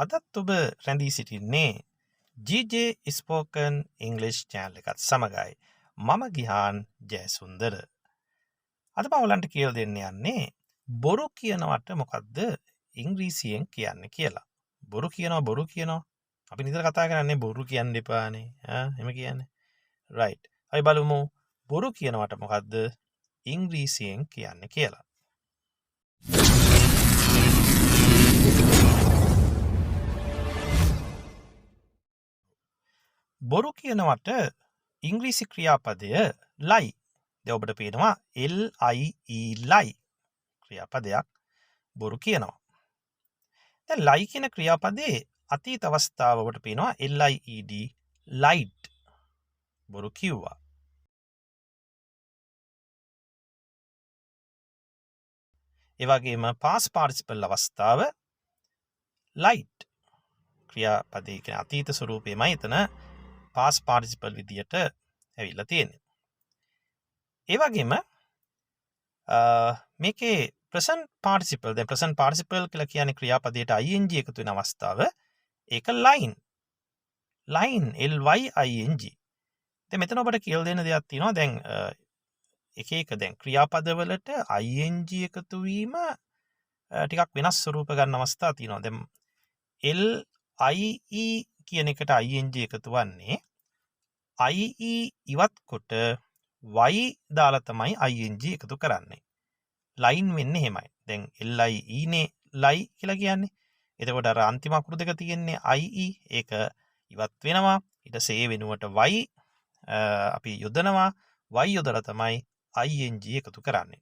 අදත් ඔබ රැඳී සිටින්නේ GJ Spoken English channel එකත් සමගයි. මම ගිහාන් ජයසුන්දර. අද මම ඔයගලන්ට කියලා දෙන්න යන්නේ බොරු කියනවට මොකද්ද ඉංග්‍රීසියෙන් කියන්නේ කියලා. බොරු කියනවා. අපි නිතර කතා කරන්නේ බොරු කියන්න එපානේ. එහෙම කියන්නේ. right. අපි බලමු බොරු කියනවට මොකද්ද ඉංග්‍රීසියෙන් කියන්නේ කියලා. බොරු කියනවට ඉංග්‍රීසි ක්‍රියාපදය lie. දැන් ඔබට පේනවා LIE lie ක්‍රියාපදයක් බොරු කියනවා. දැන් lie කියන ක්‍රියාපදයේ අතීත අවස්ථාව ඔබට පේනවා LIED lied බොරු කිව්වා. ඒ වගේම past participle අවස්ථාව lied ක්‍රියාපදයේ කියන අතීත ස්වරූපෙමයි එතන past participle විදියට ඇවිල්ලා තියෙන්නේ. ඒ වගේම මේකේ present participle දැන් present participle කියලා කියන්නේ ක්‍රියාපදයට ing එකතු වෙන අවස්ථාව ඒක line LYING. දැන් මෙතන ඔබට කියලා දෙන්න දෙයක් තියෙනවා. දැන් එක දැන් ක්‍රියාපදවලට ing එකතු වීම ටිකක් වෙනස් ස්වරූප ගන්න අවස්ථා තියෙනවා. දැන් LIE කියන එකට ing එකතු වන්නේ IE ඉවත් කොට y දාලා තමයි ing එකතු කරන්නේ. line වෙන්නේ එහෙමයි. දැන් LIE නේ lie කියලා කියන්නේ. එතකොට අර අන්තිම අකුරු දෙක තියෙන්නේ IE ඒක ඉවත් වෙනවා. ඊට සේ වෙනුවට y අපි යොදනවා. y යොදලා තමයි ing එකතු කරන්නේ.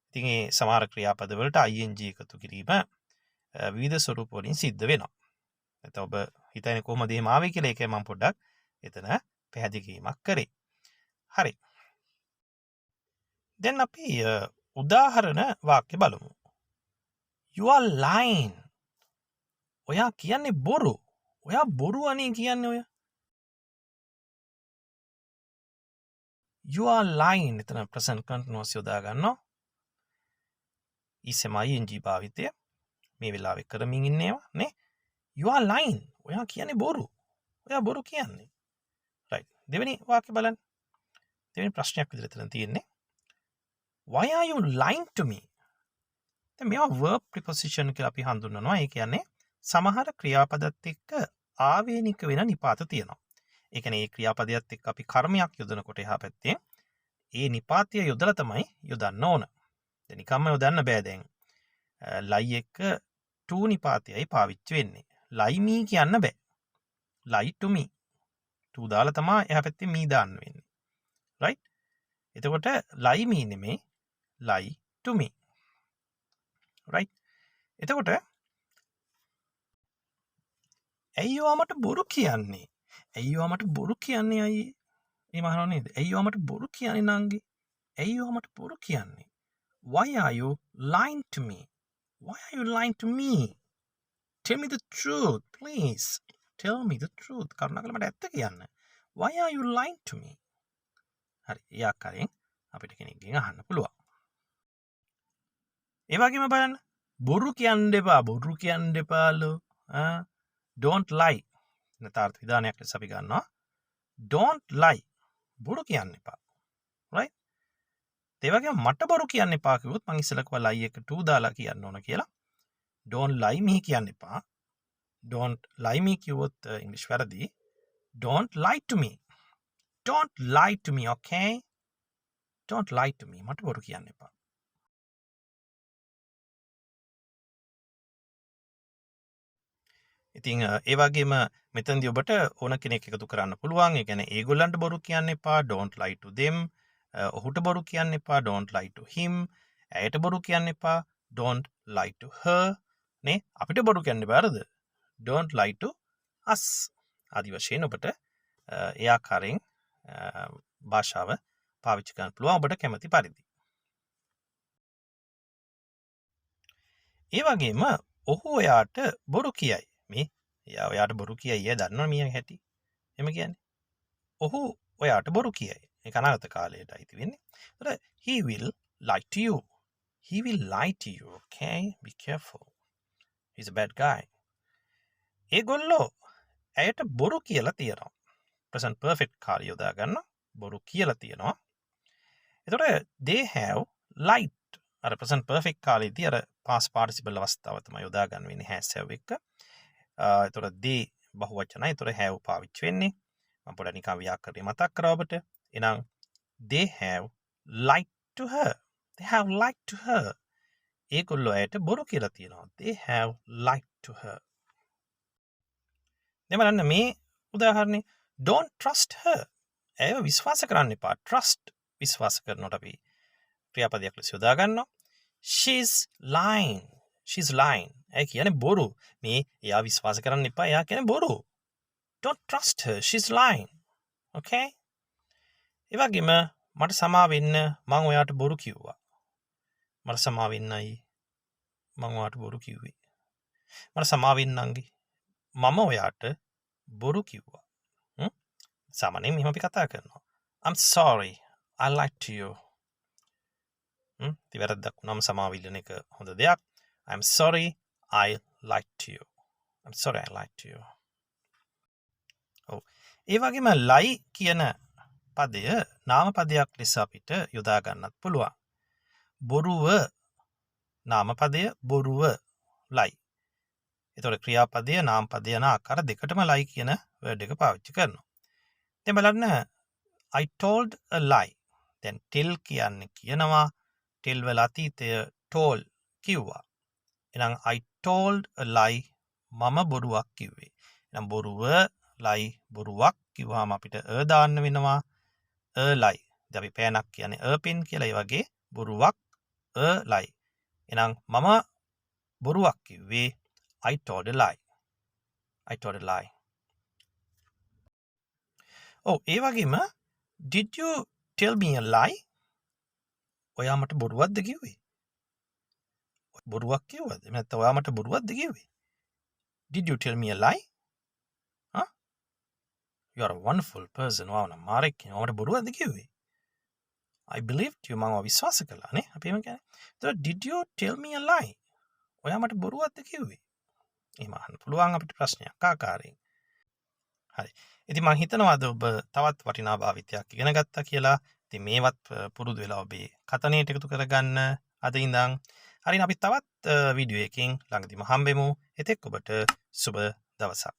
ඉතින් මේ සමහර ක්‍රියාපද වලට ing එකතු කිරීම විවිධ ස්වරූප වලින් සිද්ධ වෙනවා. එතකොට ඔබ හිතන්නේ කොහොමද එහෙම ආවේ කියලා ඒකයි මම පොඩ්ඩක් එතන පැහැදිලි කිරීමක් කරේ. හරි. දැන් අපි උදාහරණ වාක්‍ය බලමු. You are lying. ඔයා කියන්නේ බොරු. ඔයා බොරු අනේ කියන්නේ ඔය. You are lying. එතන present continuous යොදා ගන්නවා. ඉස්සෙමයි ing භාවිතය. මේ වෙලාවේ කරමින් ඉන්නේවා නේ. You are lying. ඔයා කියන්නේ බොරු. ඔයා බොරු කියන්නේ. right. දෙවෙනි වාක්‍ය බලන්න. දෙවෙනි ප්‍රශ්නයක් විදිහට එතන තියෙන්නේ. Why are you lying to me? දැන් මේවා verb preposition කියලා අපි හඳුන්වනවා. ඒ කියන්නේ සමහර ක්‍රියාපදත් එක්ක ආවේනික වෙන නිපාත තියෙනවා. ඒ කියන්නේ මේ ක්‍රියාපදයට එක්ක අපි කර්මයක් යොදනකොට එහා පැත්තේ ඒ නිපාතය යොදලා තමයි යොදන්න ඕන. දැන් නිකම්ම යොදන්න බෑ දැන්. lie එක to නිපාතයයි පාවිච්චි වෙන්නේ. lie me කියන්න බෑ. lie to me. to දාලා තමයි එහා පැත්තේ me දාන්න වෙන්නේ. right? එතකොට lie me නෙමෙයි lie to me. right? එතකොට ඇයි ඔයා මට බොරු කියන්නේ? ඇයි ඔයා මට බොරු කියන්නේ අයියේ? එහෙම අහනවා නේද? ඇයි ඔයා මට බොරු කියන්නේ නංගි? ඇයි ඔයා මට බොරු කියන්නේ? Why are you lying to me? Why are you lying to me? Tell me the truth, please. Tell me the truth. කරුණාකරලා මට ඇත්ත කියන්න. Why are you lying to me? හරි. ඒ ආකාරයෙන් අපිට කෙනෙක්ගෙන් අහන්න පුළුවන්. ඒ වගේම බලන්න. බොරු කියන්න එපාලු. Don't lie. නතාර්ථ විධානයක් ලෙස අපි ගන්නවා. Don't lie. බොරු කියන්න එපා. right? ඒ වගේම මට බොරු කියන්න එපා කිව්වොත් මම ඉස්සෙල්ලා කිව්වා lie එක to දාලා කියන්න ඕන කියලා. Don't lie me කියන්න එපා. Don't lie me කිව්වොත් ඉංග්‍රීසි වැරදි. Don't lie to me. Don't lie to me, okay? Don't lie to me. මට බොරු කියන්න එපා. ඉතින් ඒ වගේම මෙතනදී ඔබට ඕන කෙනෙක් එකතු කරන්න පුළුවන්. ඒ කියන්නේ ඒගොල්ලන්ට බොරු කියන්න එපා. Don't lie to them. ඔහුට බොරු කියන්න එපා. Don't lie to him. ඇයට බොරු කියන්න එපා. Don't lie to her. නේ අපිට බොරු කියන්න බෑරද? Don't lie to us. ආදි වශයෙන් ඔබට ඒ ආකාරයෙන් භාෂාව පාවිච්චි කරන්න පුළුවන් ඔබට කැමති පරිදි. ඒ වගේම ඔහු ඔයාට බොරු කියයි. මේ එයා ඔයාට බොරු කියයි දන්නවනේ මියා හැටි. එහෙම කියන්නේ. ඔහු ඔයාට බොරු කියයි. ඒක අනාගත කාලයට අයිති වෙන්නේ. ඒතර he will lie to you. He will lie to you, okay? Be careful. He's a bad guy. ඒගොල්ලෝ ඇයට බොරු කියලා තියෙනවා. present perfect කාලය යොදා ගන්න බොරු කියලා තියෙනවා. එතකොට they have lied. අර present perfect කාලේදී අර past participle අවස්ථාව තමයි යොදා ගන්න වෙන්නේ has have එක. එතකොට they බහුවචනයි. එතකොට have පාවිච්චි වෙන්නේ. මම පොඩ්ඩක් නිකන් ව්‍යාකරණය මතක් කරා ඔබට. එහෙනම් they have lied to her. They have lied to her. ඒගොල්ලෝ ඇයට බොරු කියලා තියෙනවා. They have lied to her. දැන් බලන්න මේ උදාහරණේ don't trust her. ඇයව විශ්වාස කරන්න එපා. trust විශ්වාස කරනකොට අපි ක්‍රියාපදයක් ලෙස යොදා ගන්නවා. she's lying. she's lying. ඇය කියන්නේ බොරු. මේ එයා විශ්වාස කරන්න එපා. එයා කියන්නේ බොරු. don't trust her. she's lying. okay? ඒ වගේම මට සමා වෙන්න මම ඔයාට බොරු කිව්වා. මට සමා වෙන්නයි මම ඔයාට බොරු කිව්වේ. මට සමා වෙන්නන්ගේ මම ඔයාට බොරු කිව්වා. සාමාන්‍යයෙන් මෙහෙම අපි කතා කරනවා. I'm sorry. I lied to you. වැරද්දක් වුණාම සමාව ඉල්ලන එක හොඳ දෙයක්. I'm sorry. I lied to you. I'm sorry I lied to you. ඔව්. ඒ වගේම lie කියන පදය නාම පදයක් ලෙස අපිට යොදා ගන්නත් පුළුවන්. බොරුව නාම පදය බොරුව lie. එතකොට ක්‍රියාපදය නාම පදය යන ආකාර දෙකටම lie කියන වර්ඩ් එක පාවිච්චි කරනවා. දැන් බලන්න I told a lie. දැන් tell කියන්නේ කියනවා. tell වල අතීතය told කිව්වා. එහෙනම් I told a lie මම බොරුවක් කිව්වේ. එහෙනම් බොරුව lie බොරුවක් කිව්වම අපිට දාන්න වෙනවා. a lie. දැන් අපි පෑනක් කියන්නේ a pen කියලා. ඒ වගේ බොරුවක් a lie. එහෙනම් මම බොරුවක් කිව්වේ. I told a lie. I told a lie. ඔව් ඒ වගේම did you tell me a lie? ඔයා මට බොරුවක්ද කිව්වේ? බොරුවක් කිව්වද? එහෙම නැත්නම් ඔයා මට බොරුවක්ද කිව්වේ? Did you tell me a lie? Huh? You are a wonderful person. wow නම් මාරෙක් කෙනා මට බොරුවක්ද කිව්වේ? I believed you. මම විශ්වාස කළා නේ. අපි එහෙම කියන්නේ. ඒතකොට did you tell me a lie? ඔයා මට බොරුවක්ද කිව්වේ? එහෙම අහන්න පුළුවන් අපිට ප්‍රශ්නයක් ආකාරයෙන්. හරි. ඉතින් මම හිතනවා අද ඔබ තවත් වටිනා භාවිතයක් ඉගෙන ගත්තා කියලා. ඉතින් මේවත් පුරුදු වෙලා ඔබේ කතනයට එකතු කරගන්න අද ඉඳන්. හරිනේ අපි තවත් වීඩියෝ එකකින් ළඟදිම හම්බෙමු. එතෙක් ඔබට සුබ දවසක්.